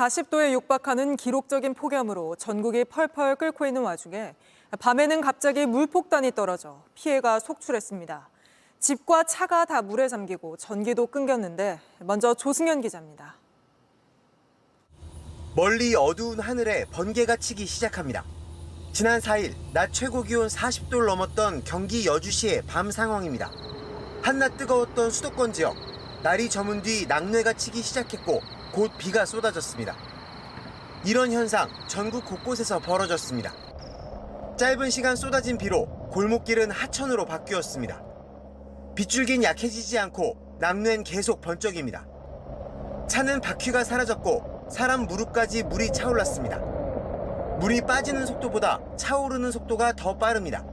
40도에 육박하는 기록적인 폭염으로 전국이 펄펄 끓고 있는 와중에 밤에는 갑자기 물폭탄이 떨어져 피해가 속출했습니다. 집과 차가 다 물에 잠기고 전기도 끊겼는데 먼저 조승현 기자입니다. 멀리 어두운 하늘에 번개가 치기 시작합니다. 지난 4일 낮 최고 기온 40도를 넘었던 경기 여주시의 밤 상황입니다. 한낮 뜨거웠던 수도권 지역, 날이 저문 뒤 낙뢰가 치기 시작했고 곧 비가 쏟아졌습니다. 이런 현상 전국 곳곳에서 벌어졌습니다. 짧은 시간 쏟아진 비로 골목길은 하천으로 바뀌었습니다. 빗줄긴 약해지지 않고 낙뢰는 계속 번쩍입니다. 차는 바퀴가 사라졌고 사람 무릎까지 물이 차올랐습니다. 물이 빠지는 속도보다 차오르는 속도가 더 빠릅니다.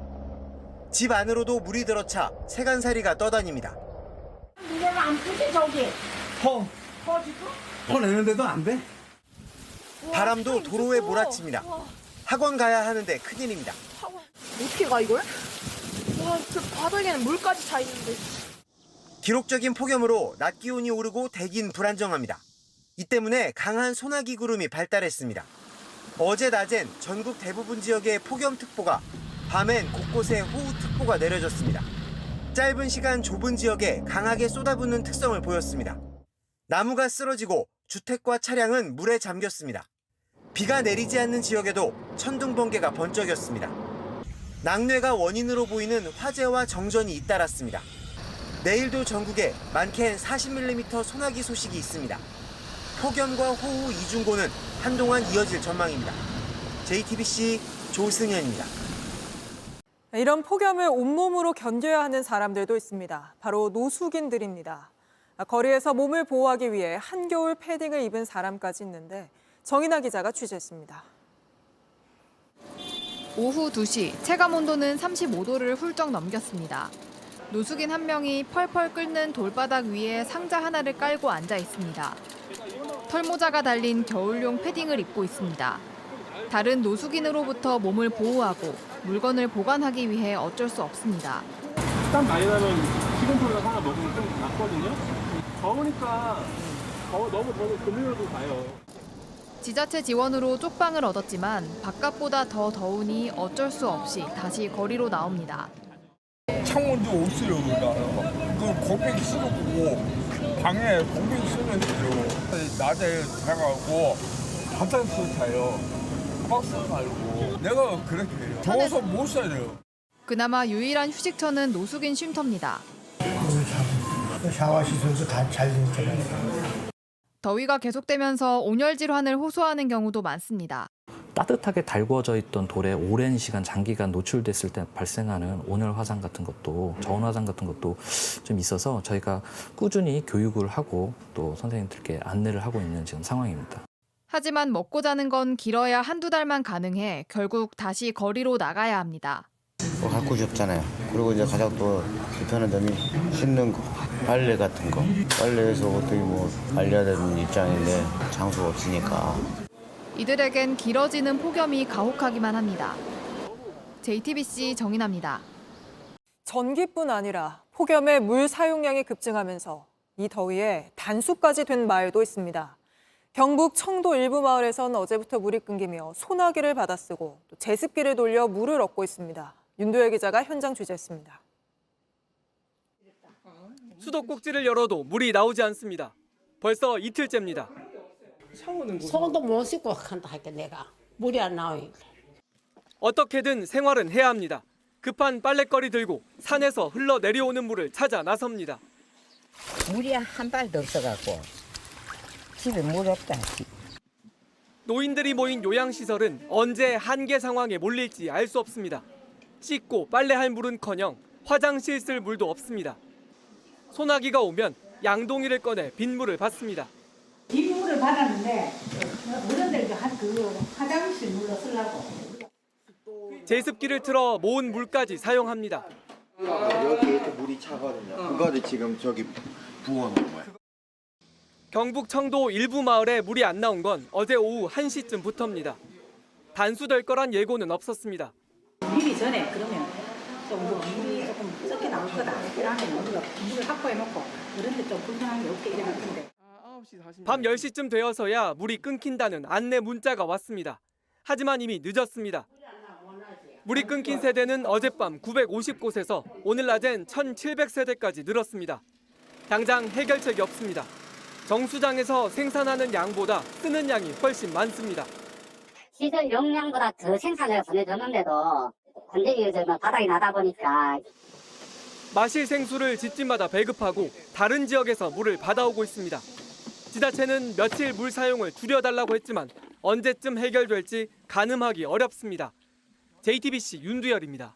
집 안으로도 물이 들어차 세간살이가 떠다닙니다. 이제는 안 푸지 저기. 퍼 지금? 퍼내는데도 안 돼? 바람도 도로에 몰아칩니다. 학원 가야 하는데 큰일입니다. 어떻게 가 이걸? 와, 저 바닥에는 물까지 차 있는데. 기록적인 폭염으로 낮 기온이 오르고 대기는 불안정합니다. 이 때문에 강한 소나기 구름이 발달했습니다. 어제 낮엔 전국 대부분 지역에 폭염특보가, 밤엔 곳곳에 호우특보가 내려졌습니다. 짧은 시간 좁은 지역에 강하게 쏟아붓는 특성을 보였습니다. 나무가 쓰러지고 주택과 차량은 물에 잠겼습니다. 비가 내리지 않는 지역에도 천둥 번개가 번쩍였습니다. 낙뢰가 원인으로 보이는 화재와 정전이 잇따랐습니다. 내일도 전국에 많게는 40mm 소나기 소식이 있습니다. 폭염과 호우 이중고는 한동안 이어질 전망입니다. JTBC 조승현입니다. 이런 폭염을 온몸으로 견뎌야 하는 사람들도 있습니다. 바로 노숙인들입니다. 거리에서 몸을 보호하기 위해 한겨울 패딩을 입은 사람까지 있는데 정인아 기자가 취재했습니다. 오후 2시 체감온도는 35도를 훌쩍 넘겼습니다. 노숙인 한 명이 펄펄 끓는 돌바닥 위에 상자 하나를 깔고 앉아 있습니다. 털모자가 달린 겨울용 패딩을 입고 있습니다. 다른 노숙인으로부터 몸을 보호하고 물건을 보관하기 위해 어쩔 수 없습니다. 땀 많이 나면 식은땀이나 하나 먹으면 좀 낫거든요. 더우니까 너무 더우면 금요일도 가요. 지자체 지원으로 쪽방을 얻었지만 바깥보다 더 더우니 어쩔 수 없이 다시 거리로 나옵니다. 창문도 없어요. 그 고백 쓰고 방에 고백 쓰면 돼요. 낮에 자가고 바닥에서 자요. 박스 말고 내가 그렇게 해요. 더워서 못 살아요. 그나마 유일한 휴식처는 노숙인 쉼터입니다. 샤워 시설도 다 잘 됐잖아요. 더위가 계속되면서 온열 질환을 호소하는 경우도 많습니다. 따뜻하게 달궈져 있던 돌에 오랜 시간 장기간 노출됐을 때 발생하는 온열 화상 같은 것도, 저온 화상 같은 것도 좀 있어서 저희가 꾸준히 교육을 하고 또 선생님들께 안내를 하고 있는 지금 상황입니다. 하지만 먹고 자는 건 길어야 한두 달만 가능해 결국 다시 거리로 나가야 합니다. 갈 곳이 없잖아요. 그리고 이제 가장 또 불편한 점이 씻는 거, 빨래 같은 거. 빨래해서 어떻게 관리해야 되는 입장인데 장소가 없으니까. 이들에겐 길어지는 폭염이 가혹하기만 합니다. JTBC 정인아입니다. 전기뿐 아니라 폭염에 물 사용량이 급증하면서 이 더위에 단수까지 된 마을도 있습니다. 경북 청도 일부 마을에선 어제부터 물이 끊기며 소나기를 받아쓰고 또 제습기를 돌려 물을 얻고 있습니다. 윤도혜 기자가 현장 취재했습니다. 수도꼭지를 열어도 물이 나오지 않습니다. 벌써 이틀째입니다. 손도 못 씻고 간다 할게 내가. 물이 안 나오니까. 어떻게든 생활은 해야 합니다. 급한 빨랫거리 들고 산에서 흘러내려오는 물을 찾아 나섭니다. 물이 한 발도 없어갖고 집에 물 없다. 노인들이 모인 요양시설은 언제 한계 상황에 몰릴지 알 수 없습니다. 씻고 빨래할 물은커녕 화장실 쓸 물도 없습니다. 소나기가 오면 양동이를 꺼내 빗물을 받습니다. 빗물을 받았는데 어른들 그 화장실 물로 쓰려고. 제습기를 틀어 모은 물까지 사용합니다. 여기 이렇게 물이 차거든요. 그거를 지금 저기 부어놓은 거예요. 경북 청도 일부 마을에 물이 안 나온 건 어제 오후 1시쯤부터입니다. 단수될 거란 예고는 없었습니다. 미리 전에 그러면 좀 물이 조금 적게 나올 거다. 그러면 우리가 물을 확보해놓고 어른들 좀 불편한 게 없게 이래놨는데. 밤 10시쯤 되어서야 물이 끊긴다는 안내 문자가 왔습니다. 하지만 이미 늦었습니다. 물이 끊긴 세대는 어젯밤 950곳에서 오늘 낮엔 1,700세대까지 늘었습니다. 당장 해결책이 없습니다. 정수장에서 생산하는 양보다 쓰는 양이 훨씬 많습니다. 시설 용량보다 더 생산을 보내줬는데도 건조기 바닥이 나다 보니까 마실 생수를 집집마다 배급하고 다른 지역에서 물을 받아오고 있습니다. 지자체는 며칠 물 사용을 줄여달라고 했지만 언제쯤 해결될지 가늠하기 어렵습니다. JTBC 윤두열입니다.